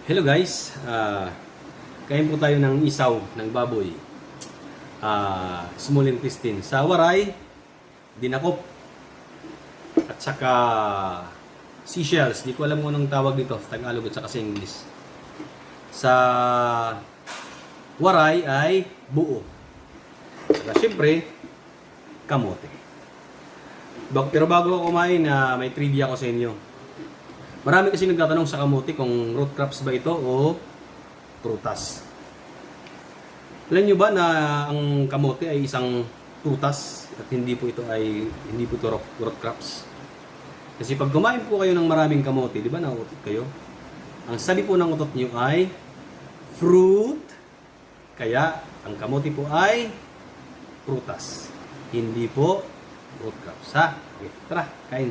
Hello guys, kain po tayo ng isaw ng baboy, small intestine sa waray, dinakop, at saka seashells. Di ko alam kung anong tawag dito sa Tagalog at saka sa English. Sa waray ay buo. At syempre, kamote. Pero bago ako kumain, may trivia ko sa inyo. Marami kasi nagtatanong sa kamote kung root crops ba ito o prutas. Alam nyo ba na ang kamote ay isang prutas at hindi po ito root crops? Kasi pag kumain po kayo ng maraming kamote, di ba nauutot kayo? Ang sabi po ng utot nyo ay fruit, kaya ang kamote po ay prutas. Hindi po root crops. Ha? Okay, tara, kain.